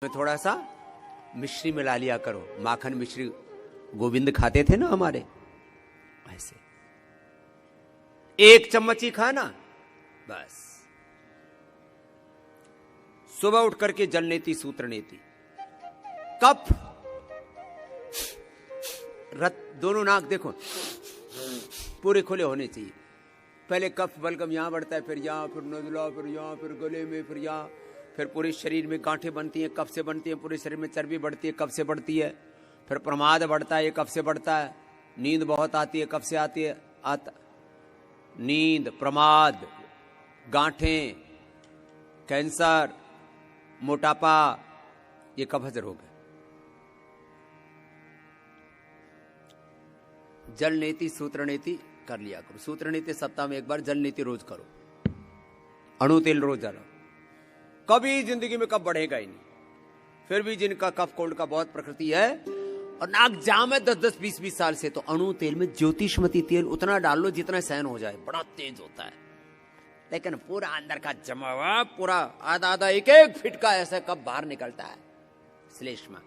थोड़ा सा मिश्री मिला लिया करो। माखन मिश्री गोविंद खाते थे ना हमारे, ऐसे 1 चम्मच ही खाना बस। सुबह उठ करके जल नेति सूत्र नेति, कफ रत, दोनों नाक देखो पूरे खुले होने चाहिए। पहले कफ बलगम यहां बढ़ता है, फिर यहां, फिर नजला, फिर यहां, फिर गले में, फिर यहां, फिर पूरे शरीर में गांठें बनती हैं, कफ से बनती हैं। पूरे शरीर में चर्बी बढ़ती है, कफ से बढ़ती है। फिर प्रमाद बढ़ता है, ये कफ से बढ़ता है। नींद बहुत आती है, कफ से आती है। नींद, प्रमाद, गांठें, कैंसर, मोटापा, ये कफज रोग है। जल नीति सूत्र नीति कर लिया करो। सूत्र नीति सप्ताह में 1 बार, जल नीति रोज करो। अणु तेल रोज जलाओ। कभी जिंदगी में कफ बढ़ेगा ही नहीं। फिर भी जिनका कफ कोल्ड का बहुत प्रकृति है और नाक जाम है 10-10, 20-20 साल से, तो अणु तेल में ज्योतिषमती तेल उतना डाल लो जितना सहन हो जाए। बड़ा तेज होता है, लेकिन पूरा अंदर का जमा हुआ, पूरा आधा 1-1 फीट का ऐसा कफ बाहर निकलता है। श्लेष्मा,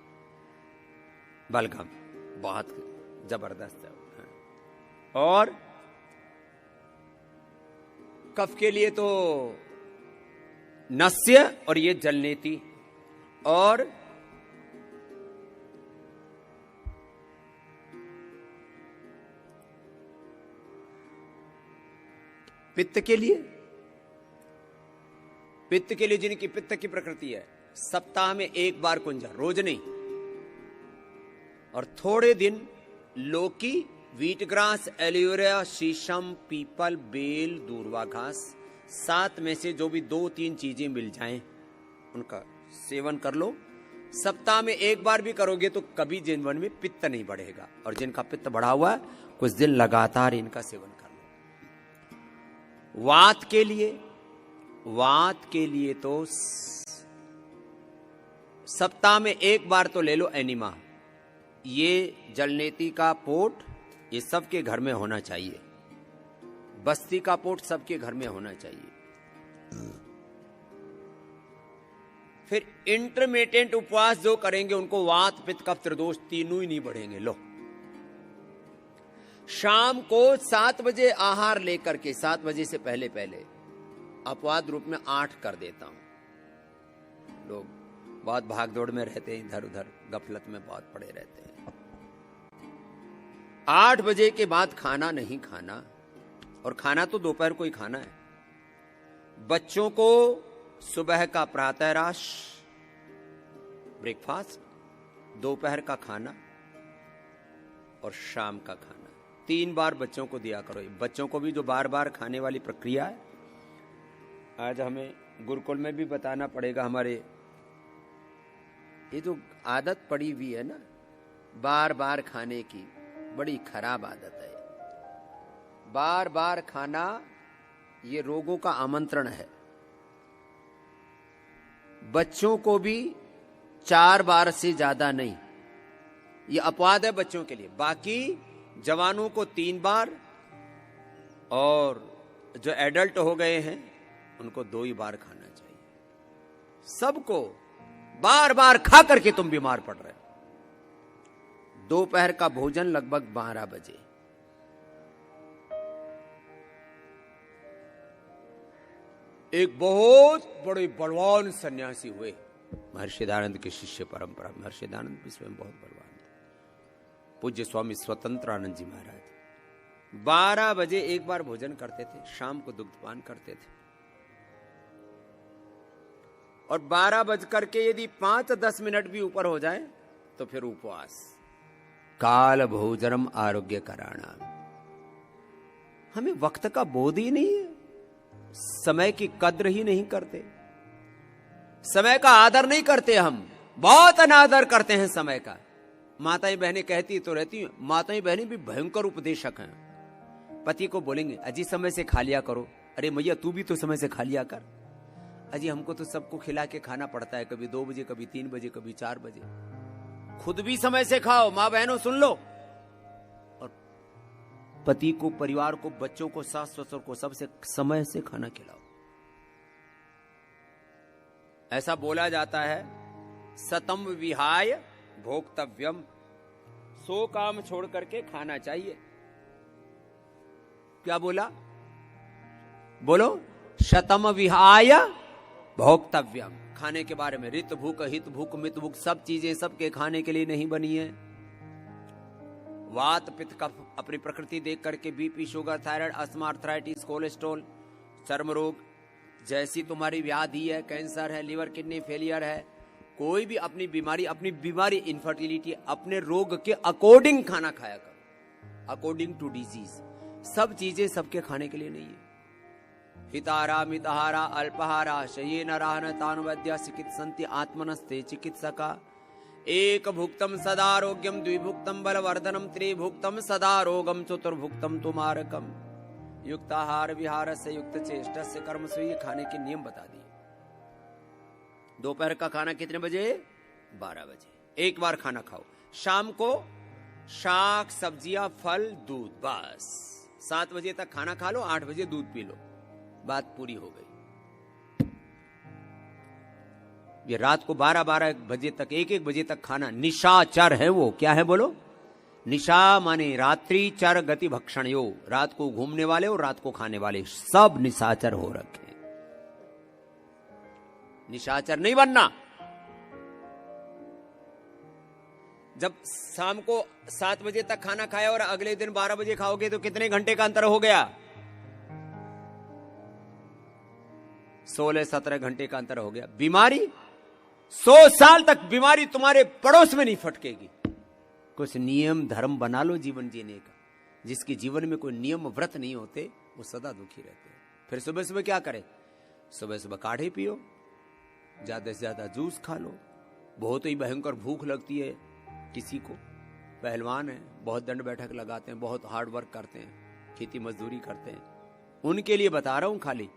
बलगम बहुत जबरदस्त है। और कफ के लिए तो नस्य और ये जलनेति, और पित्त के लिए, पित्त के लिए जिनकी पित्त की प्रकृति है, सप्ताह में 1 बार कुंजा, रोज नहीं। और थोड़े दिन लौकी, वीट ग्रास, एलोवेरा, शीशम, पीपल, बेल, दूर्वा घास, 7 में से जो भी 2-3 चीजें मिल जाएं उनका सेवन कर लो। सप्ताह में 1 बार भी करोगे तो कभी जीवन में पित्त नहीं बढ़ेगा। और जिनका पित्त बढ़ा हुआ है, कुछ दिन लगातार इनका सेवन कर लो। वात के लिए तो सप्ताह में 1 बार तो ले लो एनिमा। ये जलनेति का पोट ये सबके घर में होना चाहिए। बस्ती का पोट सबके घर में होना चाहिए। फिर इंटरमीडिएट उपवास जो करेंगे उनको वात, पित्त, कफ, त्रिदोष तीनों ही नहीं बढ़ेंगे। लो, शाम को 7 बजे आहार लेकर के 7 बजे से पहले अपवाद रूप में 8 कर देता हूं। लोग बहुत भागदौड़ में रहते हैं, इधर उधर गफलत में बहुत पड़े रहते हैं। 8 बजे के बाद खाना नहीं खाना, और खाना तो दोपहर को ही खाना है। बच्चों को सुबह का प्रातःराश ब्रेकफास्ट, दोपहर का खाना और शाम का खाना 3 बार बच्चों को दिया करो। बच्चों को भी जो बार बार खाने वाली प्रक्रिया है, आज हमें गुरुकुल में भी बताना पड़ेगा। हमारे ये जो आदत पड़ी हुई है ना बार बार खाने की, बड़ी खराब आदत है। बार बार खाना ये रोगों का आमंत्रण है। बच्चों को भी 4 बार से ज्यादा नहीं, ये अपवाद है बच्चों के लिए। बाकी जवानों को 3 बार, और जो एडल्ट हो गए हैं उनको 2 ही बार खाना चाहिए। सबको बार बार खा करके तुम बीमार पड़ रहे हो। दोपहर का भोजन लगभग 12 बजे। एक बहुत बड़े बलवान सन्यासी हुए, महर्षि दयानंद के शिष्य परंपरा। महर्षि दयानंद भी स्वयं बहुत बलवान थे। पूज्य स्वामी स्वतंत्रानंद जी महाराज 12 बजे 1 बार भोजन करते थे, शाम को दुग्धपान करते थे। और 12 बज करके यदि 5-10 मिनट भी ऊपर हो जाए तो फिर उपवास। काल भोजनम आरोग्य कराणा। हमें वक्त का बोध ही नहीं है, समय की कद्र ही नहीं करते, समय का आदर नहीं करते। हम बहुत अनादर करते हैं समय का। माताएं बहनें कहती तो रहती हैं, माताएं बहनें भी भयंकर उपदेशक हैं। पति को बोलेंगे अजी समय से खा लिया करो। अरे मैया तू भी तो समय से खा लिया कर। अजी हमको तो सबको खिला के खाना पड़ता है, कभी 2 बजे, कभी 3 बजे, कभी 4 बजे। खुद भी समय से खाओ। मां बहनों सुन लो। और पति को, परिवार को, बच्चों को, सास ससुर को सबसे समय से खाना खिलाओ। ऐसा बोला जाता है सतम विहाय भोक्तव्यम, 100 काम छोड़ करके खाना चाहिए। क्या बोला? बोलो, शतम विहाय भोक्तव्यम। खाने के बारे में ऋत भूख, हित भूख, मित भूख, सब चीजें सबके खाने के लिए नहीं बनी है। वात पित्त कफ अपनी प्रकृति देख करके BP, sugar, thyroid, asthma, arthritis, cholesterol, चर्म रोग जैसी तुम्हारी व्याधि है, कैंसर है, लिवर किडनी फेलियर है, कोई भी अपनी बीमारी इनफर्टिलिटी, अपने रोग के अकॉर्डिंग खाना खाया करो, अकॉर्डिंग टू डिजीज। सब चीजें सबके खाने के लिए नहीं है। हिताहारा, मिताहारा, अल्पाहारा, शयेन राहन तानुवैद्या चिकित्सन्ति आत्मनस्ते चिकित्सका। एक भुक्तम सदारोग्यम, द्विभुक्तम बलवर्धनम, त्रिभुक्तम सदा रोगम, चतुर्भुक्तम तुमारकम। युक्ताहार विहार से युक्त चेष्टा से कर्म से, ये खाने के नियम बता दिए। दोपहर का खाना कितने बजे? 12 बजे एक बार खाना खाओ। शाम को शाक सब्जियां, फल, दूध, बस 7 बजे तक खाना खा लो, 8 बजे दूध पी लो, बात पूरी हो गई। ये रात को 12-12 बजे तक, 1-1 बजे तक खाना निशाचर है। वो क्या है बोलो? निशा माने रात्रि, चर गति भक्षण यो, रात को घूमने वाले और रात को खाने वाले सब निशाचर हो रखे। निशाचर नहीं बनना। जब शाम को 7 बजे तक खाना खाया और अगले दिन 12 बजे खाओगे तो कितने घंटे का अंतर हो गया? 16-17 घंटे का अंतर हो गया। बीमारी 100 साल तक बीमारी तुम्हारे पड़ोस में नहीं फटकेगी। कुछ नियम धर्म बना लो जीवन जीने का। जिसके जीवन में कोई नियम व्रत नहीं होते वो सदा दुखी रहते हैं। फिर सुबह सुबह क्या करें? सुबह सुबह काढ़े पियो, ज्यादा से ज्यादा जूस खा लो। बहुत ही भयंकर भूख लगती है किसी को, पहलवान है, बहुत दंड बैठक लगाते हैं, बहुत हार्ड वर्क करते हैं, खेती मजदूरी करते हैं, उनके लिए बता रहा हूं खाली।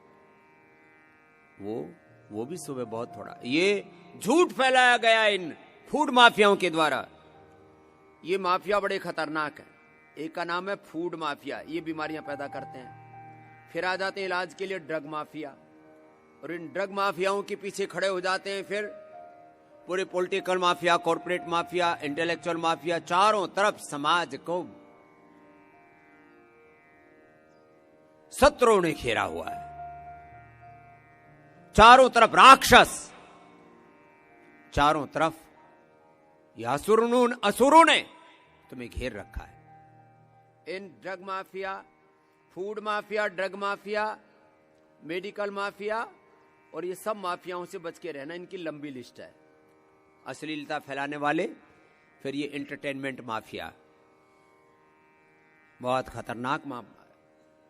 वो भी सुबह बहुत थोड़ा। ये झूठ फैलाया गया इन फूड माफियाओं के द्वारा। ये माफिया बड़े खतरनाक है। एक का नाम है फूड माफिया, ये बीमारियां पैदा करते हैं। फिर आ जाते हैं इलाज के लिए ड्रग माफिया, और इन ड्रग माफियाओं के पीछे खड़े हो जाते हैं फिर पूरे political mafia, corporate mafia, intellectual mafia. चारों तरफ समाज को शत्रुओं ने घेरा हुआ है। चारों तरफ राक्षस, चारों तरफ असुरों ने तुम्हें घेर रखा है। इन drug mafia, food mafia, drug mafia, medical mafia और ये सब माफियाओं से बच के रहना। इनकी लंबी लिस्ट है। अश्लीलता फैलाने वाले, फिर ये एंटरटेनमेंट माफिया, बहुत खतरनाक माफिया।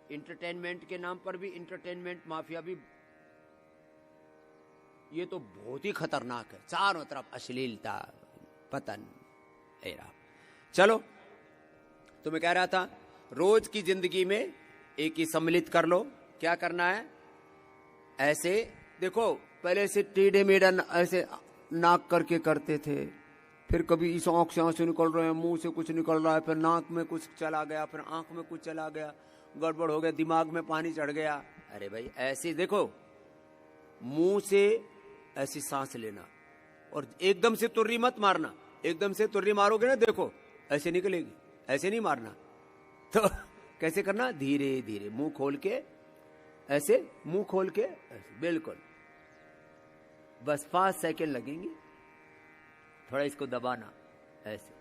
एंटरटेनमेंट के नाम पर भी एंटरटेनमेंट माफिया भी, ये तो बहुत ही खतरनाक है। चारों तरफ अश्लीलता, पतन, हेरा। चलो, तो मैं कह रहा था रोज की जिंदगी में एक ही सम्मिलित कर लो। क्या करना है? ऐसे देखो, पहले से टेढ़े मेढ़ा ऐसे नाक करके करते थे, फिर कभी इस आंख से आंसू निकल रहे हैं, मुंह से कुछ निकल रहा है, फिर नाक में कुछ चला गया, फिर आंख में कुछ चला गया, गड़बड़ हो गया, दिमाग में पानी चढ़ गया। अरे भाई, ऐसे देखो, मुंह से ऐसी सांस लेना और एकदम से तुर्री मत मारना। एकदम से तुर्री मारोगे ना, देखो ऐसे निकलेगी, ऐसे नहीं मारना। तो कैसे करना? धीरे धीरे मुंह खोल के, ऐसे मुंह खोल के, ऐसे बिल्कुल, बस 5 सेकेंड लगेंगे। थोड़ा इसको दबाना ऐसे।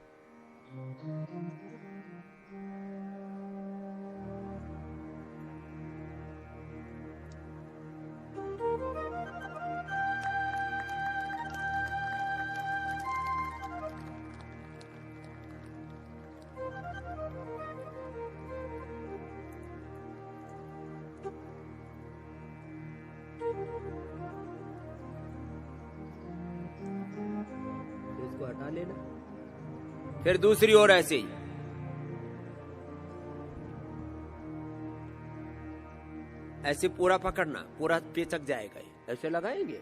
हटा लेना, फिर दूसरी ओर ऐसे ही। ऐसे पूरा पकड़ना, पूरा पेचक जाएगा। ऐसे लगाएंगे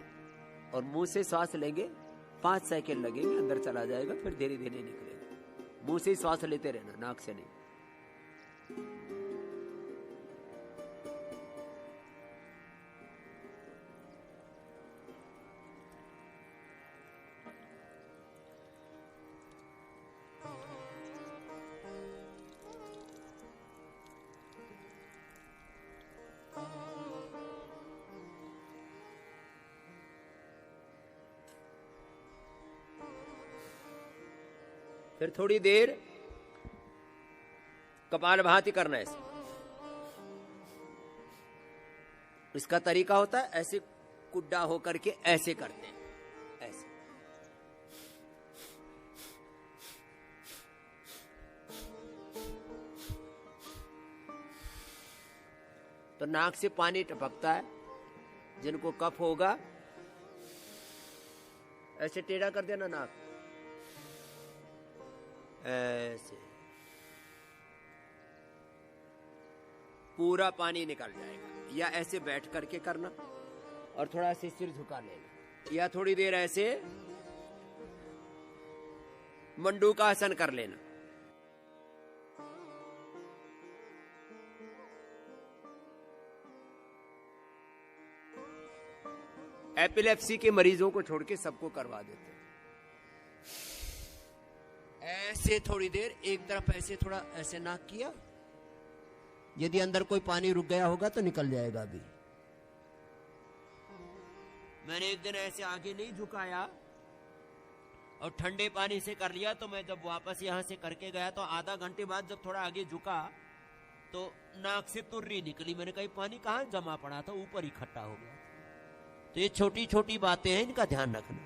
और मुंह से सांस लेंगे, 5 सेकेंड लगेंगे, अंदर चला जाएगा, फिर धीरे धीरे निकलेगा। मुंह से ही सांस लेते रहना, नाक से नहीं। फिर थोड़ी देर कपालभाति करना है। इसका तरीका होता है ऐसे कुड्डा होकर के ऐसे करते हैं, ऐसे। तो नाक से पानी टपकता है। जिनको कफ होगा ऐसे टेढ़ा कर देना नाक, ऐसे पूरा पानी निकल जाएगा। या ऐसे बैठ करके करना और थोड़ा ऐसे सिर झुका लेना, या थोड़ी देर ऐसे मंडूकासन कर लेना। एपिलेप्सी के मरीजों को छोड़ के सबको करवा देते हैं। ऐसे थोड़ी देर एक तरफ ऐसे थोड़ा ऐसे नाक किया, यदि अंदर कोई पानी रुक गया होगा तो निकल जाएगा अभी। मैंने एक दिन ऐसे आगे नहीं झुकाया और ठंडे पानी से कर लिया, तो मैं जब वापस यहां से करके गया तो आधा घंटे बाद जब थोड़ा आगे झुका तो नाक से तुर्री निकली। मैंने कहा पानी कहां जमा पड़ा था, ऊपर इकट्ठा हो गया। तो ये छोटी छोटी बातें हैं, इनका ध्यान रखना।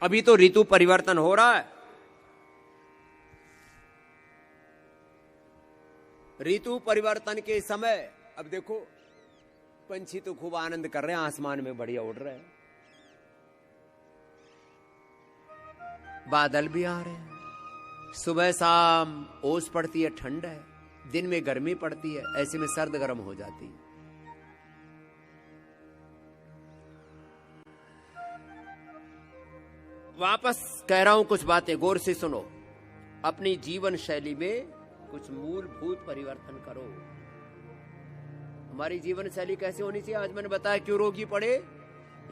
अभी तो ऋतु परिवर्तन हो रहा है। ऋतु परिवर्तन के समय अब देखो पंछी तो खूब आनंद कर रहे हैं, आसमान में बढ़िया उड़ रहे हैं, बादल भी आ रहे हैं। सुबह शाम ओस पड़ती है, ठंड है, दिन में गर्मी पड़ती है, ऐसे में सर्द गर्म हो जाती है। वापस कह रहा हूं कुछ बातें गौर से सुनो। अपनी जीवन शैली में कुछ मूलभूत परिवर्तन करो। हमारी जीवन शैली कैसे होनी चाहिए आज मैंने बताया। क्यों रोगी पड़े?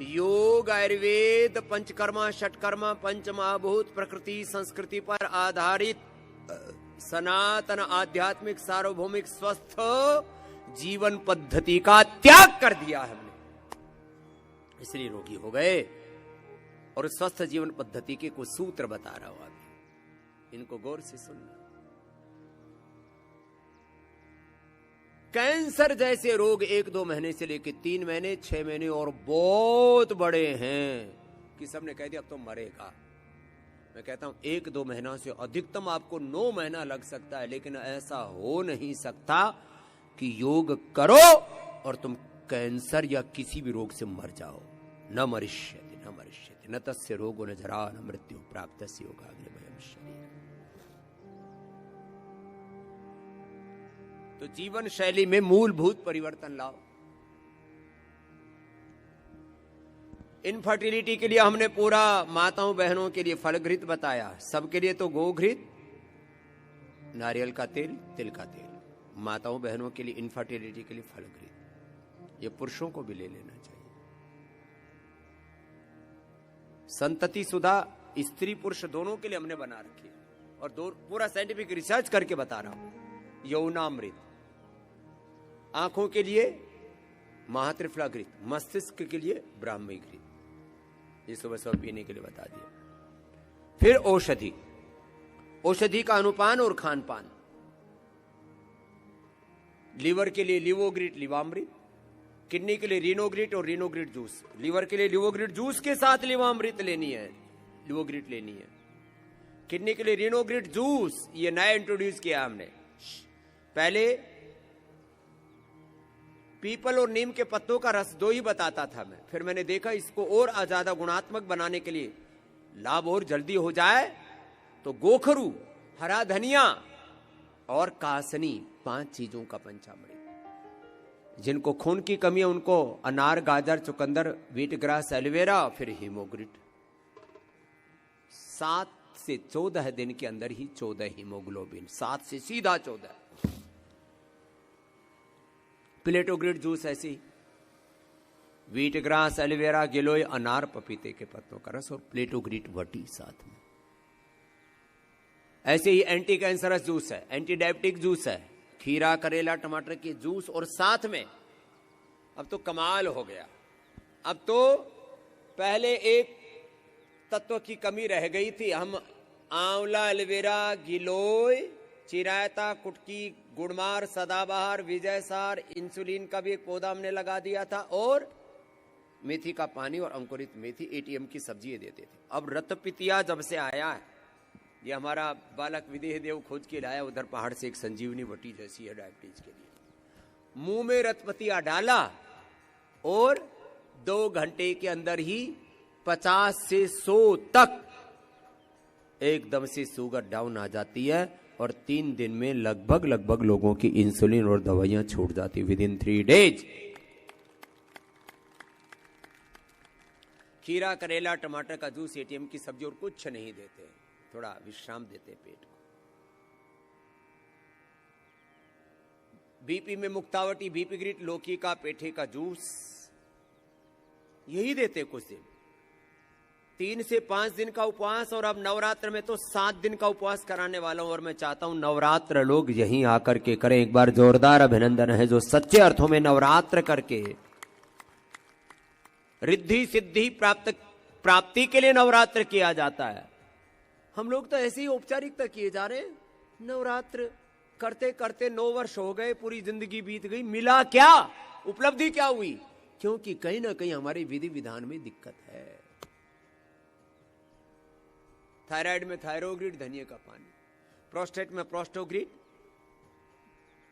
योग, आयुर्वेद, पंचकर्मा, षटकर्मा, पंचमहाभूत, प्रकृति संस्कृति पर आधारित सनातन आध्यात्मिक सार्वभौमिक स्वस्थ जीवन पद्धति का त्याग कर दिया है हमने, इसलिए रोगी हो गए। और स्वस्थ जीवन पद्धति के कुछ सूत्र बता रहा हूं अभी, इनको गौर से सुनना। कैंसर जैसे रोग 1-2 महीने से लेकर 3 महीने, 6 महीने और बहुत बड़े हैं कि सबने कह दिया अब तो मरेगा। मैं कहता हूं 1-2 महीना से अधिकतम आपको 9 महीना लग सकता है, लेकिन ऐसा हो नहीं सकता कि योग करो और तुम कैंसर या किसी भी रोग से मर जाओ। न मरिष्यति न मरिष्यति न तस्य रोगो न जरा न मृत्यु प्राप्तस्य योगाग्निमयम् शरीरम्। तो जीवन शैली में मूलभूत परिवर्तन लाओ। इनफर्टिलिटी के लिए हमने पूरा माताओं बहनों के लिए फलघृत बताया, सबके लिए तो गोघृत, नारियल का तेल, तिल का तेल। माताओं बहनों के लिए इनफर्टिलिटी के लिए फलघृत। ये पुरुषों को भी ले लेना चाहिए। संतति सुधा स्त्री पुरुष दोनों के लिए हमने बना रखी और पूरा साइंटिफिक रिसर्च करके बता रहा हूं। यौनामृत आंखों के लिए महात्रिफलाघृत, मस्तिष्क के लिए ब्राह्मी घृत, ये सुबह सुबह पीने के लिए बता दिया। फिर औषधि, औषधि का अनुपान और खान पान। लीवर के लिए लिवोग्रिट लिवामृत, किडनी के लिए रीनोग्रिट और रीनोग्रिट जूस। लीवर के लिए लिवोग्रिट जूस के साथ लिवामृत लेनी है, लिवोग्रिट लेनी है। किडनी के लिए रीनोग्रिट जूस, ये नया इंट्रोड्यूस किया हमने। पहले पीपल और नीम के पत्तों का रस 2 ही बताता था मैं, फिर मैंने देखा इसको और ज्यादा गुणात्मक बनाने के लिए, लाभ और जल्दी हो जाए तो गोखरू, हरा धनिया और कासनी, 5 चीजों का पंचामृत। जिनको खून की कमी है उनको अनार, गाजर, चुकंदर, व्हीट ग्रास, एलोवेरा, फिर हीमोग्रिट। 7 से 14 दिन के अंदर ही 14 हीमोग्लोबिन, 7 से सीधा 14। प्लेटोग्रिट जूस ऐसी, व्हीट ग्रास, एलोवेरा, गिलोय, अनार, पपीते के पत्तों का रस और प्लेटोग्रिट वटी साथ में। ऐसे ही एंटी कैंसरस जूस है, एंटी डायबिटिक जूस है, खीरा, करेला, टमाटर के जूस। और साथ में अब तो कमाल हो गया, अब तो पहले एक तत्व की कमी रह गई थी। हम आंवला, एलोवेरा, गिलोय, चिरायता, कुटकी, गुड़मार, सदाबहार, विजयसार, इंसुलिन का भी एक पौधा हमने लगा दिया था, और मेथी का पानी और अंकुरित मेथी, एटीएम की सब्जी ये देते थे। अब रतपितिया जब से आया है, ये हमारा बालक विदेह देव खोज के लाया उधर पहाड़ से, एक संजीवनी बटी जैसी है डायबिटीज के लिए। मुंह में रतपतिया डाला और 2 घंटे के अंदर ही 50 से 100 तक एकदम से शुगर डाउन आ जाती है, और 3 दिन में लगभग लोगों की इंसुलिन और दवाइयां छूट जाती विद इन 3 डेज। खीरा, करेला, टमाटर का जूस, एटीएम की सब्जी और कुछ नहीं देते, थोड़ा विश्राम देते पेट को। बीपी में मुक्तावटी, बीपी ग्रिट, लौकी का, पेठे का जूस, यही देते कुछ दिन। 3 से 5 दिन का उपवास, और अब नवरात्र में तो 7 दिन का उपवास कराने वाला हूं। और मैं चाहता हूं नवरात्र लोग यहीं आकर के करें। एक बार जोरदार अभिनंदन है जो सच्चे अर्थों में नवरात्र करके रिद्धि सिद्धि प्राप्ति के लिए नवरात्र किया जाता है। हम लोग तो ऐसे ही औपचारिकता किए जा रहे हैं। नवरात्र करते करते 9 वर्ष हो गए, पूरी जिंदगी बीत गई, मिला क्या, उपलब्धि क्या हुई? क्योंकि कहीं ना कहीं हमारे विधि विधान में दिक्कत है। थायराइड में थायरोग्रिड, धनिया का पानी, प्रोस्टेट में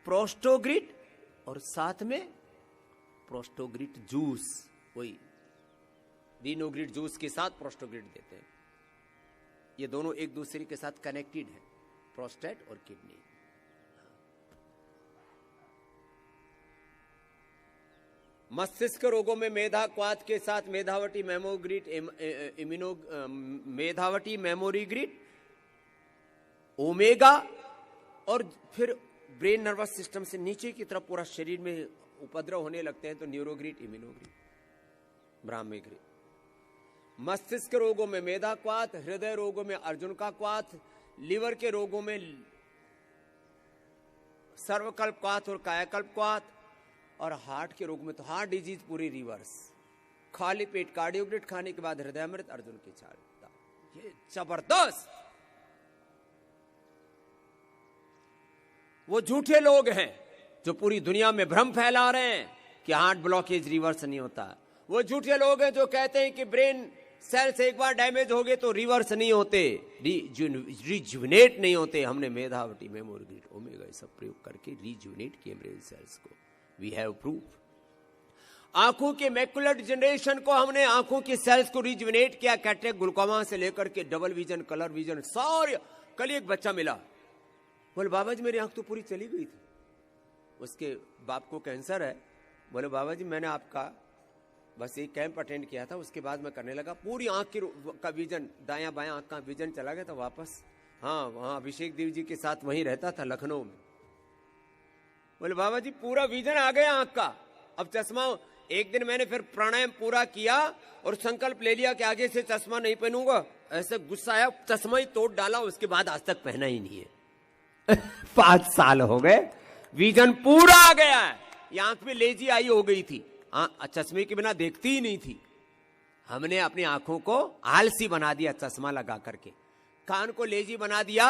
प्रोस्टोग्रिड और साथ में प्रोस्टोग्रिड जूस, वही डिनोग्रिड जूस के साथ प्रोस्टोग्रिड देते हैं। ये दोनों एक दूसरे के साथ कनेक्टेड है, प्रोस्टेट और किडनी। मस्तिष्क रोगों में मेधा क्वाथ के साथ मेधावटी, मेमोग्रिड, मेधावटी, मेमोरीग्रिड, ओमेगा, और फिर ब्रेन नर्वस सिस्टम से नीचे की तरफ पूरा शरीर में उपद्रव होने लगते हैं तो न्यूरोग्रिड, इम्यूनोग्रिड, ब्राह्मीग्रिड। मस्तिष्क रोगों में मेधा क्वाथ, हृदय रोगों में अर्जुन का क्वाथ, लिवर के रोगों में सर्वकल्प क्वाथ और कायाकल्प क्वाथ, और हार्ट के रोग में तो हार्ट डिजीज पूरी रिवर्स। खाली पेट कार्डियोग्रिड खाने के बाद हृदयामृत, अर्जुन की छाल। ये जबरदस्त। वो झूठे लोग हैं जो पूरी दुनिया में भ्रम फैला रहे हैं कि हार्ट ब्लॉकेज रिवर्स नहीं होता। वो झूठे लोग हैं जो कहते हैं कि ब्रेन सेल्स एक बार डैमेज हो गए तो रिवर्स नहीं होते, रिजुविनेट नहीं होते। हमने मेधावटी, मेमोरीग्रिड, ओमेगा ये सब प्रयोग करके रिजुविनेट किए ब्रेन सेल्स को। We have proof. आंखों के मैकुलर डिजनरेशन को हमने आंखों की सेल्स को रिजुविनेट किया, कैटरेक्ट, ग्लूकोमा से लेकर के डबल विजन, कलर विजन, सारे। कल एक बच्चा मिला, बोले बाबा जी मेरी आंख तो पूरी चली गई थी, उसके बाप को कैंसर है। बोले बाबा जी मैंने आपका बस एक कैंप अटेंड किया था, उसके बाद मैं करने लगा, पूरी आंख का विजन, दायां बायां आंख का विजन चला गया था वापस। हाँ, वहां अभिषेक देव जी के साथ वहीं रहता था लखनऊ में। बोले बाबा जी पूरा विजन आ गया आंख का, अब चश्मा। एक दिन मैंने फिर प्राणायाम पूरा किया और संकल्प ले लिया कि आगे से चश्मा नहीं पहनूंगा। ऐसे गुस्सा आया, चश्मा ही तोड़ डाला, उसके बाद आज तक पहना ही नहीं है। 5 साल हो गए, विजन पूरा आ गया है। ये आंख में लेजी आई हो गई थी, चश्मे के बिना देखती ही नहीं थी। हमने अपनी आंखों को आलसी बना दिया चश्मा लगा करके, कान को लेजी बना दिया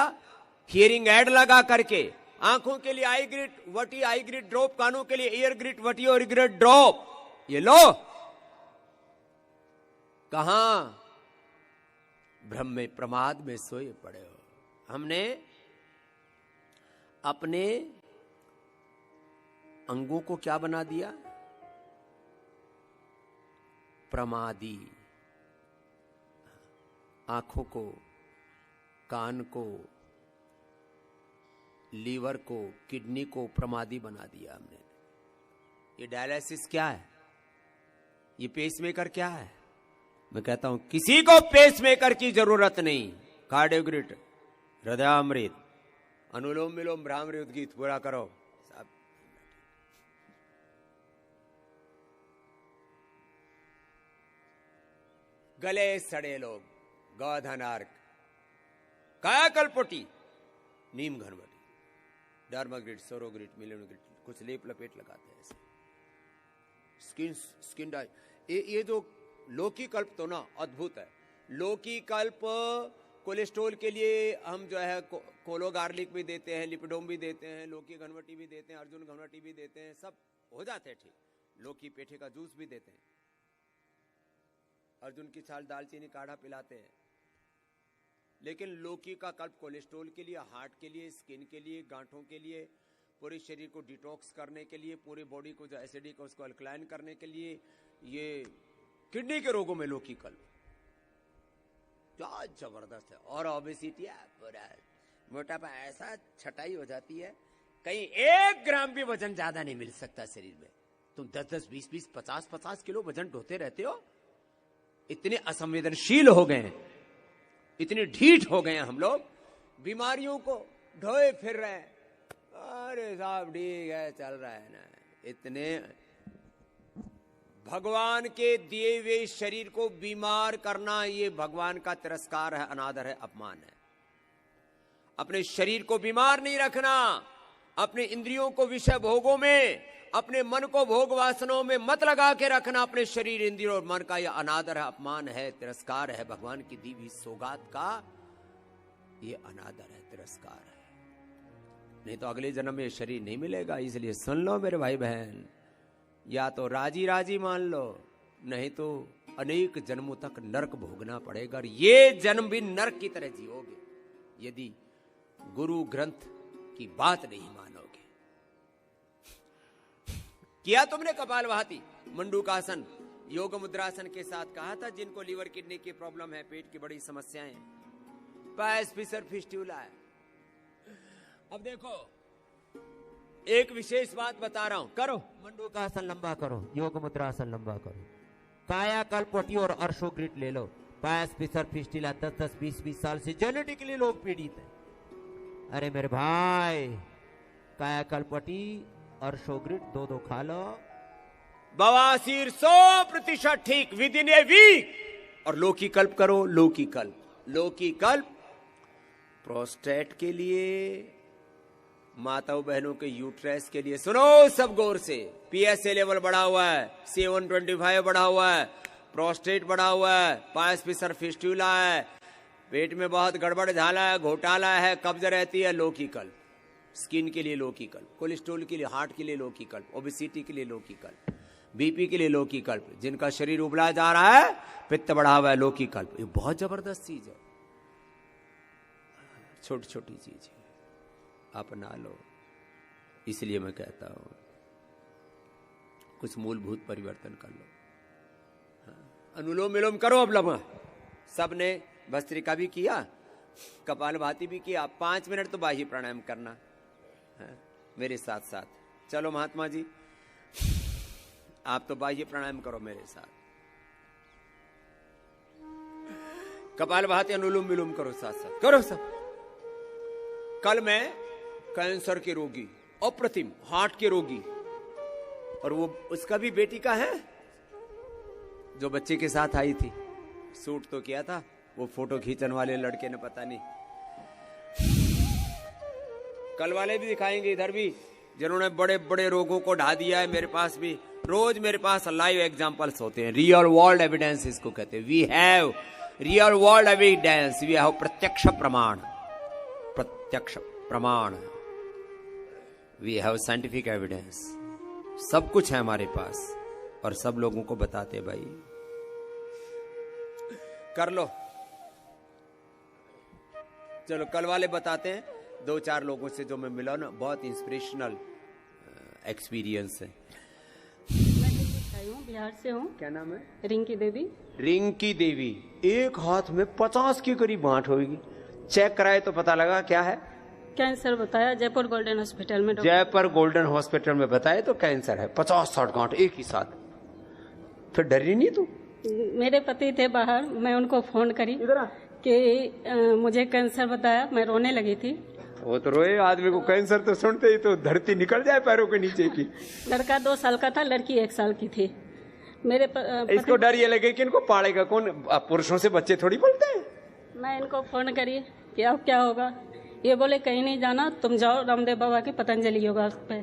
हियरिंग एड लगा करके। आंखों के लिए आई ग्रिड वटी, आई ग्रिड ड्रॉप, कानों के लिए ईयर ग्रिड वटी और ग्रिड ड्रॉप। ये लो, कहां भ्रम में प्रमाद में सोए पड़े हो। हमने अपने अंगों को क्या बना दिया? प्रमादी। आंखों को, कान को, लीवर को, किडनी को प्रमादी बना दिया हमने। ये डायलिसिस क्या है? ये पेसमेकर क्या है? मैं कहता हूं किसी को पेसमेकर की जरूरत नहीं। कार्डियोग्रिड, हृदयामृत, अनुलोम विलोम, भ्रामरी उद्गीत पूरा करो। गले सड़े लोग, गौधन अर्क, कायाकल्पटी, नीम घनवटी, डर्माग्रिड, सोरोग्रिड, मिलियोनोग्रिड, कुछ लेप लपेट लगाते हैं ऐसे। स्किन डाई, ये जो लौकी कल्प तो ना अद्भुत है। लौकी कल्प कोलेस्ट्रोल के लिए हम जो है कोलो गार्लिक भी देते हैं, लिपिडोम भी देते हैं, लौकी घनवटी भी देते हैं, अर्जुन घनवटी भी देते हैं, सब हो जाते हैं ठीक। लौकी पेठे का जूस भी देते हैं, अर्जुन की छाल दालचीनी काढ़ा पिलाते हैं। लेकिन लौकी का कल्प कोलेस्ट्रोल के लिए, हार्ट के लिए, स्किन के लिए, गांठों के लिए, पूरे शरीर को डिटॉक्स करने के लिए, पूरे बॉडी को जो एसिडिक उसको अल्कलाइन करने के लिए, ये किडनी के रोगों में लौकी कल्प क्या जबरदस्त है। और ओबेसिटी है, मोटापा ऐसा छटाई हो जाती है, कहीं 1 ग्राम भी वजन ज्यादा नहीं मिल सकता शरीर में। तुम 10-10, 20-20, 50-50 किलो वजन ढोते रहते हो। इतने असंवेदनशील हो गए हैं, इतने ढीठ हो गए हैं हम लोग, बीमारियों को ढोए फिर रहे हैं। अरे साहब ठीक है, चल रहा है ना। इतने भगवान के दिए हुए शरीर को बीमार करना, ये भगवान का तिरस्कार है, अनादर है, अपमान है। अपने शरीर को बीमार नहीं रखना, अपने इंद्रियों को विषय भोगों में, अपने मन को भोग वासनाओं में मत लगा के रखना। अपने शरीर, इंद्रियों और मन का यह अनादर है, अपमान है, तिरस्कार है। भगवान की दी हुई सौगात का ये अनादर है, तिरस्कार है। नहीं तो अगले जन्म में ये शरीर नहीं मिलेगा। इसलिए सुन लो मेरे भाई बहन, या तो राजी राजी मान लो, नहीं तो अनेक जन्मों तक नरक भोगना पड़ेगा। और ये जन्म भी नरक की तरह जियोगे यदि गुरु ग्रंथ की बात नहीं मानोगे। किया तुमने कपालभाति, मंडूकासन, योग मुद्रासन के साथ कहा था जिनको लीवर किडनी की प्रॉब्लम है, पेट की बड़ी समस्याएं, पायस फिशर फिस्टूला है। अब देखो एक विशेष बात बता रहा हूं, करो मंडूकासन लंबा करो, योग मुद्रासन लंबा करो, काया कल्पवटी और अर्शोग्रिड ले लो। पायस फिशर फिस्टूला 10-10, 20-20 साल से जेनेटिकली लोग पीड़ित हैं। अरे मेरे भाई, काया कल्पवटी अर्शोग्रिड 2-2 खा लो, बवासीर 100% ठीक विद इन ए वीक। और लौकी कल्प करो, लौकी कल्प प्रोस्टेट के लिए, माताओं बहनों के यूट्रस के लिए। सुनो सब गौर से, पीएसए लेवल बढ़ा हुआ है, C125 बढ़ा हुआ है, प्रोस्टेट बढ़ा हुआ है, पायस फिशर फिस्टूला है, पेट में बहुत गड़बड़ झाला है, घोटाला है, कब्ज रहती है, लौकी कल्प। स्किन के लिए लौकी कल्प, कोलेस्ट्रोल के लिए, हार्ट के लिए लौकी कल्प, ओबेसिटी के लिए लौकी कल्प, बीपी के लिए लौकी कल्प, जिनका शरीर उबला जा रहा है, पित्त बढ़ा हुआ है, लौकी कल्प। ये बहुत जबरदस्त चीज है, छोटी छोटी चीज है, अपना लो। इसलिए मैं कहता हूं कुछ मूलभूत परिवर्तन कर लो। अनुलोम विलोम करो। अब लम्हा सबने भस्त्रिका भी किया, कपालभाति भी किया। 5 मिनट तो बाह्य प्राणायाम करना है मेरे साथ साथ। चलो महात्मा जी, आप तो बाह्य प्राणायाम करो मेरे साथ, कपालभाति अनुलोम विलोम करो, साथ साथ करो सब। कल मैं कैंसर के रोगी, अप्रतिम हार्ट के रोगी, और वो उसका भी बेटी का है जो बच्चे के साथ आई थी, शूट तो किया था, वो फोटो खींचने वाले लड़के ने पता नहीं। कल वाले भी दिखाएंगे इधर भी, जिन्होंने बड़े बड़े रोगों को ढा दिया है। मेरे पास भी रोज मेरे पास लाइव एग्जांपल्स होते हैं, रियल वर्ल्ड एविडेंस इसको कहते हैं। We have real world evidence, we have प्रत्यक्ष प्रमाण, प्रत्यक्ष प्रमाण, वी हैव साइंटिफिक एविडेंस। सब कुछ है हमारे पास और सब लोगों को बताते भाई। कर लो, चलो कल वाले बताते हैं। 2-4 लोगों से जो मैं मिला ना, बहुत इंस्पिरेशनल एक्सपीरियंस है। मैं बिहार से हूँ। क्या नाम है? रिंकी देवी। रिंकी देवी, एक हाथ में 50 के करीब गांठ होगी। चेक कराए तो पता लगा क्या है? कैंसर बताया, जयपुर गोल्डन हॉस्पिटल में। जयपुर गोल्डन हॉस्पिटल में बताए तो कैंसर है, 50-60 गांठ एक ही साथ। फिर डरी नहीं तू? मेरे पति थे बाहर, मैं उनको फोन करी कि मुझे कैंसर बताया, मैं रोने लगी थी। वो तो रोए, आदमी को कैंसर तो सुनते ही तो धरती निकल जाए पैरों के नीचे की। लड़का 2 साल का था, लड़की 1 साल की थी। मेरे इसको डर ये लगे कि इनको पालेगा कौन, पुरुषों से बच्चे थोड़ी पलते हैं। मैं इनको फोन करी कि अब क्या होगा, ये बोले कहीं नहीं जाना, तुम जाओ रामदेव बाबा के पतंजलि योगा पे,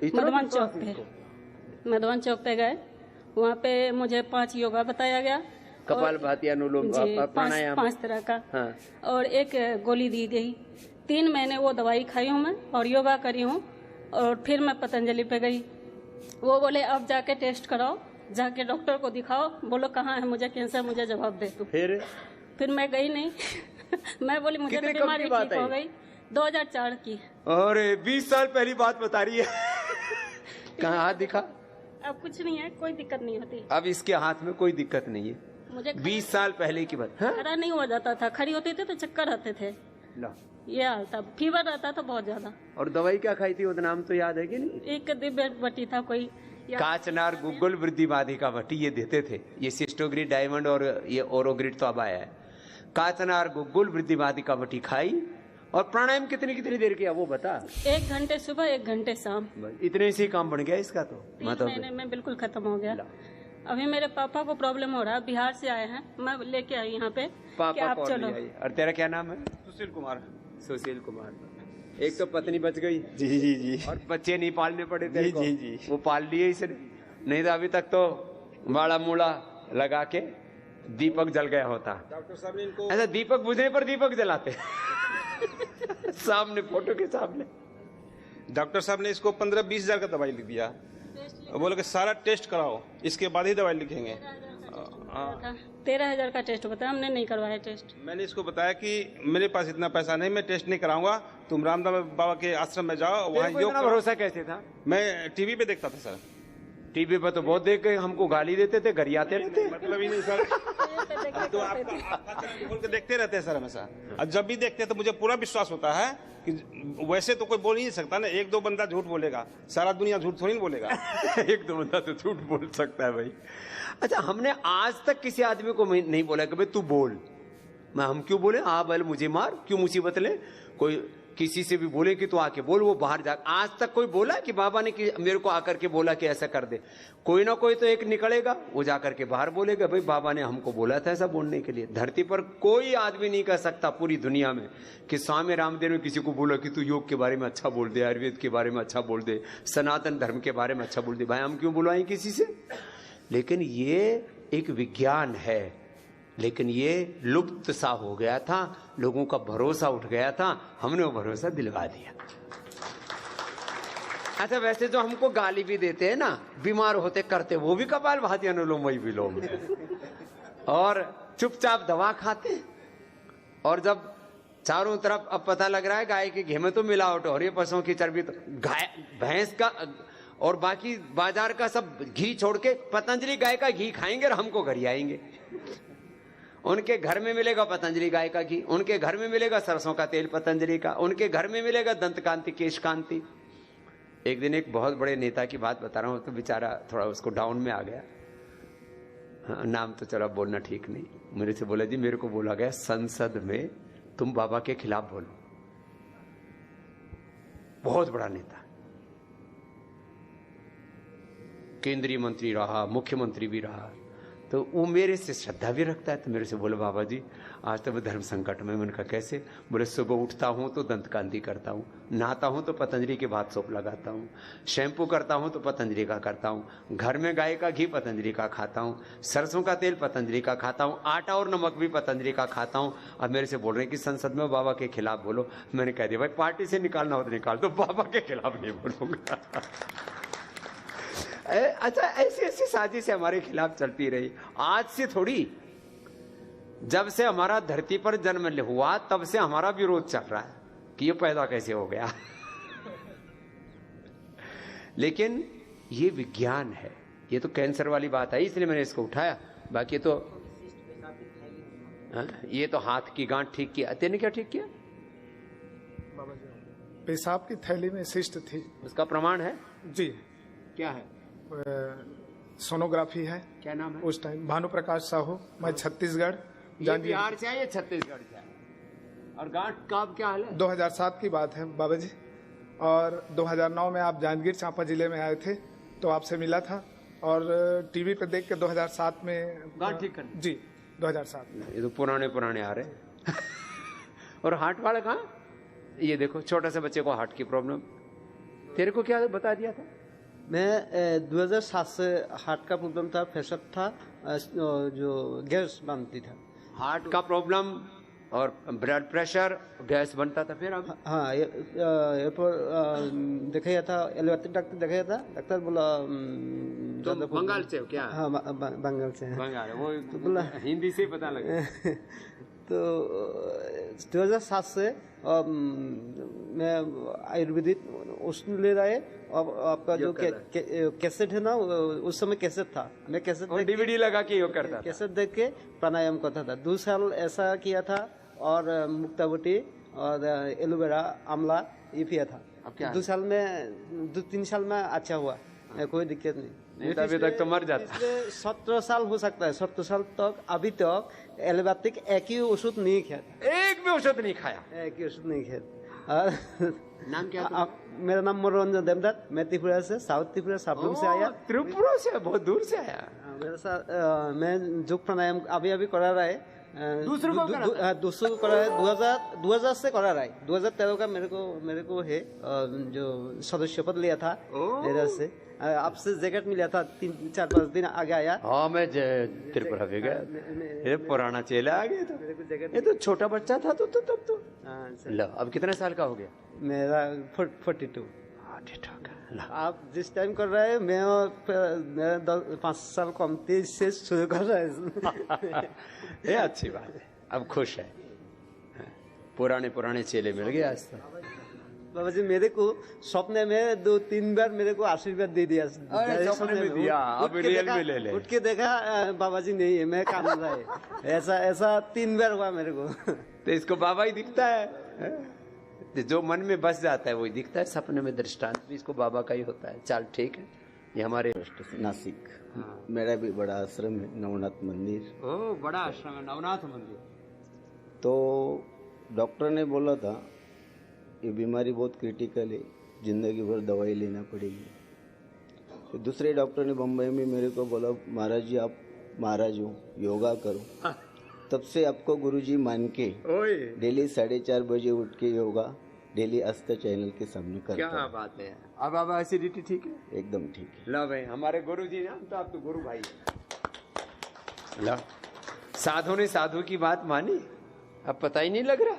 मधुबन चौक पे। मधुबन चौक पे गए, वहाँ पे मुझे 5 योगा बताया गया, कपालभाति, अनुलोम, प्राणायाम, 5 तरह का। हाँ। और एक गोली दी गई। 3 महीने वो दवाई खाई हूँ मैं और योगा करी हूँ। और फिर मैं पतंजलि पे गई। वो बोले अब जाके टेस्ट कराओ, जाके डॉक्टर को दिखाओ, बोलो कहाँ है मुझे कैंसर, मुझे जवाब दे तू। फिर मैं गई नहीं। मैं बोली मुझे तो बीमारी ठीक हो गई। 2004 की। और 20 साल पहली बात बता रही है। कहाँ हाथ दिखा? अब कुछ नहीं है, कोई दिक्कत नहीं होती। अब इसके हाथ में कोई दिक्कत नहीं है। मुझे 20 साल पहले की बात। खड़ा नहीं हो जाता था, खड़ी होती थी तो चक्कर आते थे। ये हाल था, फीवर आता था बहुत ज्यादा। और दवाई क्या खाई थी? वो नाम तो याद है कि नहीं? एक दिव्य बटी था कोई, काचनार, गुग्गुल, वृद्धि बाधिका बटी, ये देते थे। ये सिस्टोग्रिड, डायमंड और ये ओरोग्रिड तो अब आया है। काचनार, गुग्गुल, वृद्धि बाधिका बटी खाई। और प्राणायाम कितनी कितनी देर किया वो बता? 1 घंटे सुबह, 1 घंटे शाम। इतने से ही काम बन गया इसका तो। 3 महीने में बिल्कुल खत्म हो गया। अभी मेरे पापा को प्रॉब्लम हो रहा है, बिहार से आए हैं, मैं लेके आई यहाँ पे। पापा आप चलो। और तेरा क्या नाम है? सुशील कुमार। सुशील कुमार। एक तो पत्नी बच गई। जी जी जी। और बच्चे नहीं पालने पड़े तेरे को। जी जी। वो पाल लिए इसने, नहीं तो अभी तक तो बाड़ा मूड़ा लगा के दीपक जल गया होता। डॉक्टर साहब ने इनको ऐसा दीपक बुझने पर दीपक जलाते। सामने, फोटो के सामने। डॉक्टर साहब ने इसको 15-20 हजार का दवाई लिख दिया। बोले कि सारा टेस्ट कराओ, इसके बाद ही दवाई लिखेंगे। 13,000 का टेस्ट बताया, हमने नहीं करवाया टेस्ट। मैंने इसको बताया कि मेरे पास इतना पैसा नहीं, मैं टेस्ट नहीं कराऊंगा, तुम रामदेव बाबा के आश्रम में जाओ, वहाँ योग करो। भरोसा कैसे था? मैं टीवी पे देखता था सर। टीवी पर तो बहुत देख के हमको गाली देते थे, घर आते रहते। मतलब ही नहीं सर। तो आपका चैनल खोल के देखते रहते हैं सर हमेशा। और जब भी देखते हैं तो मुझे पूरा विश्वास होता है कि वैसे तो कोई बोल नहीं सकता ना, 1-2 बंदा झूठ बोलेगा, सारा दुनिया झूठ थोड़ी बोलेगा। 1-2 बंदा तो झूठ बोल सकता है भाई। अच्छा, हमने आज तक किसी आदमी को नहीं बोला कि भाई तू बोल। हम क्यों बोले? बैल मुझे मार, क्यों मुसीबत ले? कोई किसी से भी बोले कि तू आके बोल, वो बाहर जा। आज तक कोई बोला कि बाबा ने कि मेरे को आकर के बोला कि ऐसा कर दे? कोई ना कोई तो एक निकलेगा, वो जाकर के बाहर बोलेगा भाई बाबा ने हमको बोला था ऐसा बोलने के लिए। धरती पर कोई आदमी नहीं कह सकता पूरी दुनिया में कि स्वामी रामदेव ने किसी को बोला कि तू योग के बारे में अच्छा बोल दे, आयुर्वेद के बारे में अच्छा बोल दे, सनातन धर्म के बारे में अच्छा बोल दे। भाई हम क्यों बुलवाएं किसी से? लेकिन ये एक विज्ञान है, लेकिन ये लुप्त सा हो गया था, लोगों का भरोसा उठ गया था, हमने वो भरोसा दिलवा दिया। अच्छा, वैसे जो हमको गाली भी देते हैं ना, बीमार होते करते, वो भी कपालभाति, अनुलोम विलोम, और चुपचाप दवा खाते। और जब चारों तरफ अब पता लग रहा है गाय के घी में तो मिलावट हो रही है, पशुओं की चर्बी, तो गाय भैंस का और बाकी बाजार का सब घी छोड़ के पतंजलि गाय का घी खाएंगे और हमको घर आएंगे। उनके घर में मिलेगा पतंजलि गाय का घी, उनके घर में मिलेगा सरसों का तेल पतंजलि का, उनके घर में मिलेगा दंत कांति, केश कांति। एक दिन एक बहुत बड़े नेता की बात बता रहा हूं, तो बेचारा थोड़ा उसको डाउन में आ गया। हाँ, नाम तो चलो बोलना ठीक नहीं। मेरे से बोला जी मेरे को बोला गया संसद में तुम बाबा के खिलाफ बोलो। बहुत बड़ा नेता, केंद्रीय मंत्री रहा, मुख्यमंत्री भी रहा, तो वो मेरे से श्रद्धा भी रखता है। तो मेरे से बोले बाबा जी आज तो मैं धर्म संकट में। मैंने कहा कैसे? बोले सुबह उठता हूं तो दंत कांति करता हूं, नहाता हूं तो पतंजलि के बाथ सोप लगाता हूं, शैम्पू करता हूं तो पतंजलि का करता हूं, घर में गाय का घी पतंजलि का खाता हूं, सरसों का तेल पतंजलि का खाता हूं, आटा और नमक भी पतंजलि का खाता हूं। अब मेरे से बोल रहे हैं कि संसद में बाबा के खिलाफ बोलो। मैंने कह दिया भाई पार्टी से निकालना हो तो निकाल दो, बाबा के खिलाफ नहीं बोलूंगा। अच्छा, ऐसी ऐसी साजिश हमारे खिलाफ चलती रही। आज से थोड़ी, जब से हमारा धरती पर जन्म हुआ तब से हमारा विरोध चल रहा है कि ये पैदा कैसे हो गया। लेकिन ये विज्ञान है, ये तो कैंसर वाली बात है, इसलिए मैंने इसको उठाया। बाकी तो ये तो हाथ की गांठ ठीक किया। तेने क्या ठीक किया? पेशाब की थैली में सिस्ट थी। उसका प्रमाण है जी? क्या है? सोनोग्राफी है। क्या नाम है? उस टाइम भानु प्रकाश साहू, मैं छत्तीसगढ़। बिहार से आए, छत्तीसगढ़ से आए। और गांठ का क्या हाल है? 2007 की बात है बाबा जी। और 2009 में आप जांजगीर चांपा जिले में आए थे तो आपसे मिला था, और टीवी पे देख के 2007 में गांठ ठीक कर जी 2007 में। ये तो पुराने आ रहे। और हार्ट वाला कहाँ? ये देखो छोटा सा बच्चे को हार्ट की प्रॉब्लम। तेरे को क्या बता दिया था? मैं 2007 से हार्ट का प्रॉब्लम था, प्रेशर था, जो गैस बनती था। हार्ट का प्रॉब्लम और ब्लड प्रेशर, गैस बनता था, फिर अब हाँ, एयरपोर्ट दिखाया था, एलोपैथिक डॉक्टर दिखाया था। डॉक्टर बोला तो बंगाल से हो क्या? हाँ, बंगाल से है। बंगाल है, वो तो बोला हिंदी से पता लगा। तो 2007 से मैं आयुर्वेदिक औषधि ले रहा है। अब आपका जो कैसेट है ना, उस समय कैसेट था, मैं कैसेट डीवीडी लगा के योग करता था। कैसेट देख के प्राणायाम करता था। 2 साल ऐसा किया था, और मुक्तावटी और एलोवेरा आंवला ये पिया था। अब क्या 2-3 साल में अच्छा हुआ, कोई दिक्कत नहीं। अभी तक तो मर जाता। 17 साल हो सकता है, 17 साल तक अभी तक एलोपैथिक एक ही औषध नहीं खाया, एक भी औषध नहीं खाया। एक ही औषध नहीं खाया। नाम क्या? मेरा नाम मनोरंजन देवदत्त, मैं त्रिपुरा से, साउथ त्रिपुरा साबलूम से आया। त्रिपुरा से बहुत दूर से आया। मेरे साथ मैं योग प्राणायाम अभी करा रहा है। दूसरों को करा है। 2000 से करा रहा है। 2013 का मेरे को है, जो सदस्य पद लिया था मेरे से। आपसे जैकेट मिला था 3-4-5 दिन आगे आया। हाँ, मैं त्रिपुरा भी गया। ये पुराना चेला आ गया था। ये तो छोटा बच्चा था तो तब तो। लो, अब कितने साल का हो गया? मेरा 42। आप जिस टाइम कर रहे हैं, मैं 5 साल कम 23 से शुरू कर रहा है। ये अच्छी बात है, अब खुश है। पुराने चेले मिल गए आज तो। बाबा जी मेरे को सपने में 2-3 बार मेरे को आशीर्वाद दे दिया। सपने में दिया, अब रियल में ले ले। उठ के देखा, बाबा जी नहीं है, मैं काम रहा है। ऐसा 3 बार हुआ मेरे को। तो इसको बाबा ही दिखता है, जो मन में बस जाता है वही दिखता है। सपने में दृष्टांत भी इसको बाबा का ही होता है। चल ठीक है, ये हमारे नासिक। मेरा भी बड़ा आश्रम है, नवनाथ मंदिर। ओ, बड़ा आश्रम है नवनाथ मंदिर। तो डॉक्टर ने बोला था ये बीमारी बहुत क्रिटिकल है, जिंदगी भर दवाई लेना पड़ेगी। तो दूसरे डॉक्टर ने बम्बई में मेरे को बोला, महाराज जी आप महाराज हो, योगा करो। तब से आपको गुरुजी मान के डेली 4:30 बजे उठ के योगा डेली आस्था चैनल के सामने करता। क्या बात है। अब एसिडिटी ठीक है? एकदम ठीक है। लो भाई, हमारे गुरु जी ना, तो आप तो गुरु भाई। लो, साधु ने साधु की बात मानी, अब पता ही नहीं लग रहा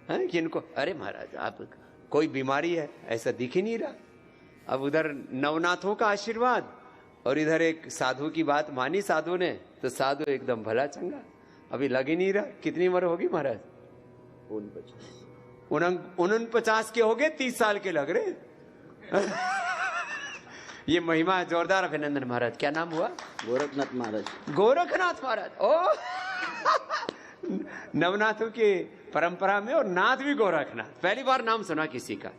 है कि इनको, अरे महाराज आप कोई बीमारी है ऐसा दिख ही नहीं रहा। अब उधर नवनाथों का आशीर्वाद और इधर एक साधु की बात मानी साधु ने, तो साधु एकदम भला चंगा। अभी लग ही नहीं रहा। कितनी उम्र होगी महाराज? 49 के हो गए, 30 साल के लग रहे। ये महिमा है, जोरदार अभिनंदन महाराज। क्या नाम हुआ? गोरखनाथ महाराज। गोरखनाथ महाराज। ओ नवनाथों की परंपरा में, और नाथ भी गोरखनाथ। पहली बार नाम सुना किसी का।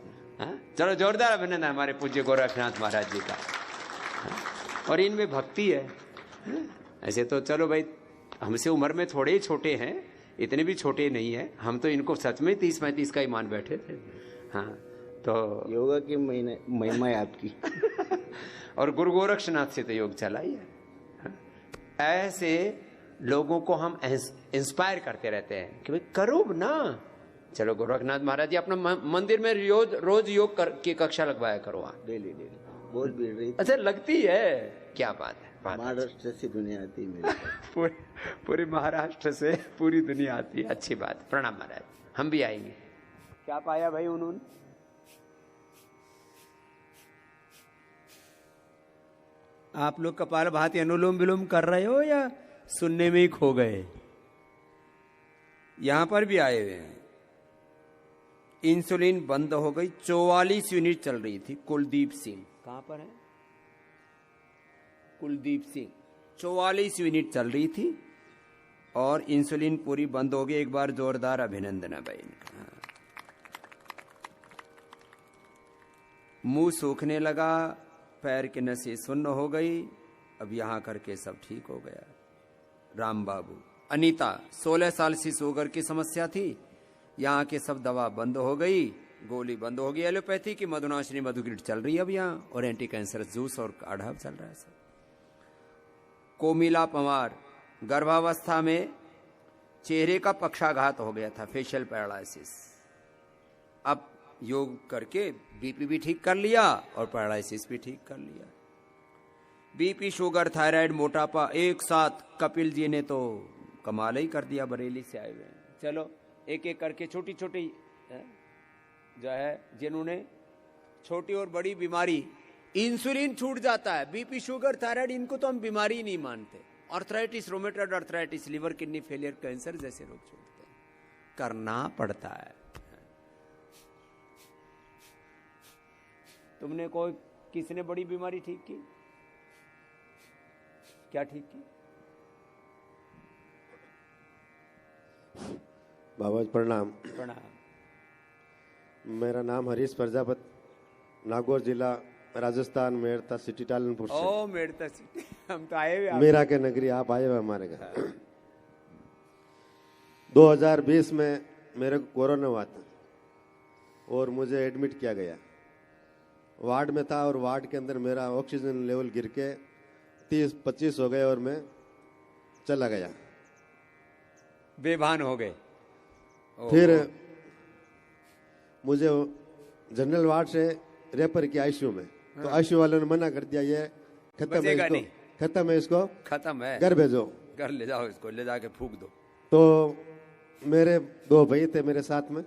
चलो जोरदार अभिनंदन हमारे पूज्य गोरखनाथ महाराज जी का। और इनमें भक्ति है। ऐसे तो चलो भाई, हमसे उम्र में थोड़े ही छोटे हैं, इतने भी छोटे नहीं है। हम तो इनको सच में 30-35 का ही मान बैठे थे। हाँ, तो योगा की महिमा है आपकी। और गुरु गोरक्षनाथ से तो योग चला ही है। ऐसे लोगों को हम इंस्पायर करते रहते हैं कि भाई करो ना। चलो गोरखनाथ महाराज जी अपना मंदिर में रोज योग की कक्षा लगवाया करो। डेली बहुत भीड़ रही। अच्छा, लगती है? क्या बात है। महाराष्ट्र से दुनिया आती है मेरे पूरे महाराष्ट्र से पूरी दुनिया आती है। अच्छी बात। प्रणाम महाराज, हम भी आएंगे। क्या पाया भाई उन्होंने? आप लोग कपालभाति अनुलोम विलोम कर रहे हो या सुनने में ही खो गए? यहां पर भी आए हुए हैं। इंसुलिन बंद हो गई, 44 यूनिट चल रही थी। कुलदीप सिंह कहां पर है? कुलदीप सिंह 44 यूनिट चल रही थी और इंसुलिन पूरी बंद हो गई। एक बार जोरदार अभिनंदन है भाई इनका। मुंह सूखने लगा, पैर की नसें सुन्न हो गई। अब यहां करके सब ठीक हो गया। राम बाबू, अनीता 16 साल से शुगर की समस्या थी, यहाँ के सब दवा बंद हो गई, गोली बंद हो गई। एलोपैथी की मधुनाशिनी मधुग्रिड चल रही है अब यहाँ, और एंटी कैंसर जूस और काढ़ा चल रहा है सब। कोमिला पवार गर्भावस्था में चेहरे का पक्षाघात हो गया था, फेशियल पैरालिसिस। अब योग करके बीपी भी ठीक कर लिया और पैरालिसिस भी ठीक कर लिया। बीपी, शुगर, थायराइड, मोटापा एक साथ कपिल जी ने तो कमाल ही कर दिया। बरेली से आए हुए हैं। चलो एक एक करके छोटी छोटी जो है, जिन्होंने छोटी और बड़ी बीमारी, इंसुलिन छूट जाता है, बीपी, शुगर, थायराइड, इनको तो हम बीमारी ही नहीं मानते। Arthritis, rheumatoid arthritis, liver, kidney failure, cancer जैसे रोग छूटते हैं। करना पड़ता है। तुमने कोई किसी ने बड़ी बीमारी ठीक की? क्या ठीक की? बाबा जी प्रणाम। प्रणाम। मेरा नाम हरीश प्रजापत, नागौर जिला, राजस्थान, मेड़ता सिटी, टालनपुर से। ओ मेड़ता सिटी, हम तो आए हुए। मेरा के नगरी आप आए हुए हमारे घर। 2020 में मेरे को कोरोना हुआ था और मुझे एडमिट किया गया। वार्ड में था और वार्ड के अंदर मेरा ऑक्सीजन लेवल गिर के 30-25 हो गए और मैं चला गया, बेभान हो गए। फिर मुझे जनरल वार्ड से रेफर किया आईसीयू में। तो आईसीयू वालों ने मना कर दिया, ये खत्म है, बचेगा इसको नहीं। खत्म है, इसको खत्म है, घर भेजो। घर ले जाओ, इसको ले जाके फूक दो। तो मेरे 2 भाई थे मेरे साथ में,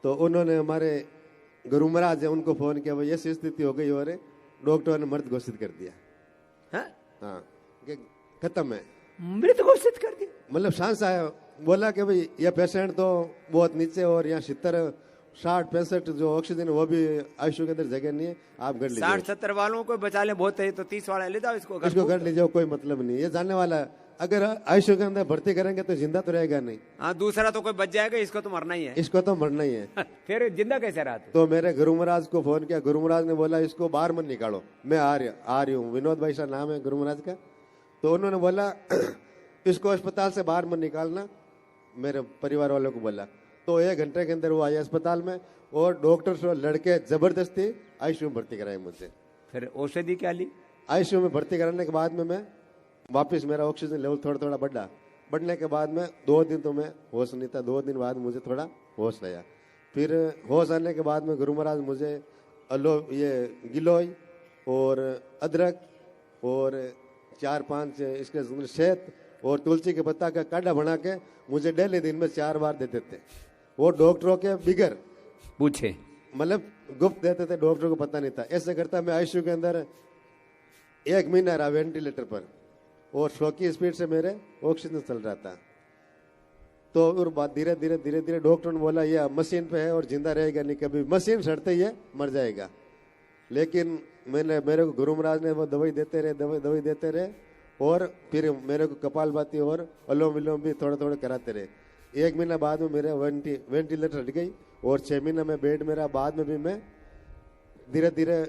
तो उन्होंने हमारे गुरु महाराज है उनको फोन किया, भाई ऐसी स्थिति हो गई और डॉक्टर ने मृत घोषित कर दिया। हाँ, कि खत्म है, मृत घोषित कर दिया। मतलब सांस आया, बोला कि भाई ये पेशेंट तो बहुत नीचे और यहाँ 70-60-65 जो ऑक्सीजन वो भी आईसीयू के अंदर जगह नहीं है, आप कर लीजिए। 60-70 वालों को बचा ले, बहुत है तो 30 वाले ले जाओ, इसको कर लीजिए, कोई मतलब नहीं, ये जानने वाला है। अगर आईसीयू के अंदर भर्ती करेंगे तो जिंदा तो रहेगा नहीं। हाँ, दूसरा तो कोई बच जाएगा, इसको तो मरना ही है। इसको तो मरना ही है। फिर जिंदा कैसे रहा? तो मेरे गुरु महाराज को फोन किया, गुरु महाराज ने बोला इसको बाहर मत निकालो, मैं आ रही हूँ। विनोद भाई सा नाम है गुरु महाराज का। तो उन्होंने बोला इसको अस्पताल से बाहर मत निकालना, मेरे परिवार वालों को बोला। तो 1 घंटे के अंदर वो आए अस्पताल में और डॉक्टर से लड़के जबरदस्ती आईसीयू में भर्ती कराए मुझे। फिर औषधि क्या ली? आईसीयू में भर्ती कराने के बाद में मैं वापस, मेरा ऑक्सीजन लेवल थोड़ा थोड़ा बढ़ने के बाद में 2 दिन तो मैं होश नहीं था। 2 दिन बाद मुझे थोड़ा होश आया। फिर होश आने के बाद में गुरु महाराज मुझे ये गिलोय और अदरक और 4-5 इसके शहद और तुलसी के पत्ता का काढ़ा बना के मुझे डेली दिन में 4 बार देते थे। वो डॉक्टरों के बिगर पूछे, मतलब गुप्त देते थे, डॉक्टरों को पता नहीं था। ऐसे करता मैं आईसीयू के अंदर 1 महीना रहा वेंटिलेटर पर और 100 की स्पीड से मेरे ऑक्सीजन चल रहा था। तो और बाद धीरे धीरे डॉक्टर ने बोला ये मशीन पे है और जिंदा रहेगा नहीं, कभी मशीन सड़ते ही मर जाएगा। लेकिन मेरे को गुरु महाराज ने वो दवाई देते रहे और फिर मेरे को कपालभाति और अनुलोम विलोम भी थोड़ा कराते रहे। 1 महीना बाद में मेरे वेंटिलेटर हट गई और 6 महीना में बेड मेरा। बाद में भी मैं धीरे धीरे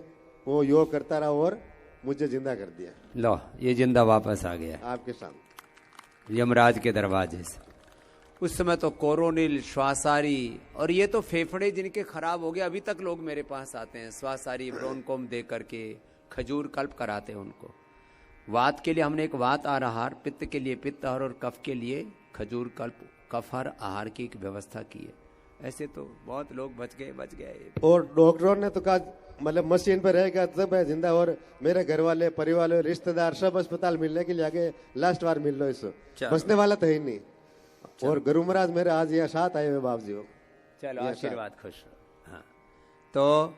वो योग करता रहा और मुझे जिंदा कर दिया। लो, ये जिंदा वापस आ गया आपके सामने यमराज के दरवाजे से। उस समय तो कोरोनिल, श्वासारी और ये तो फेफड़े जिनके खराब हो गए, अभी तक लोग मेरे पास आते हैं श्वासारी, ब्रोनकोम दे करके, खजूर कल्प कराते हैं उनको। वात के लिए हमने एक वात आहार, पित्त के लिए पित्त आहार और कफ के लिए खजूर कल्प कफहर आहार की एक व्यवस्था की है। ऐसे तो बहुत लोग बच गए। और डॉक्टरों ने तो कहा मतलब मशीन पर रहेगा तब है जिंदा। और मेरे घर वाले, परिवार वाले, रिश्तेदार सब अस्पताल मिलने के लिए आगे, लास्ट बार मिल लो, इसको बचने वाला तो ही नहीं। और गुरु महाराज मेरे आज यहाँ साथ आए हुए बाप जी हो। चलो आशीर्वाद, खुश रहो। हाँ, तो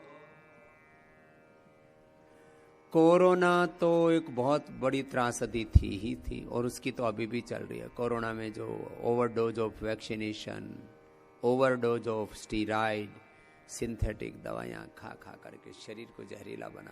कोरोना तो एक बहुत बड़ी त्रासदी थी और उसकी तो अभी भी चल रही है। कोरोना में जो overdose of vaccination, overdose of steroid, synthetic दवाइयाँ खा करके शरीर को जहरीला बना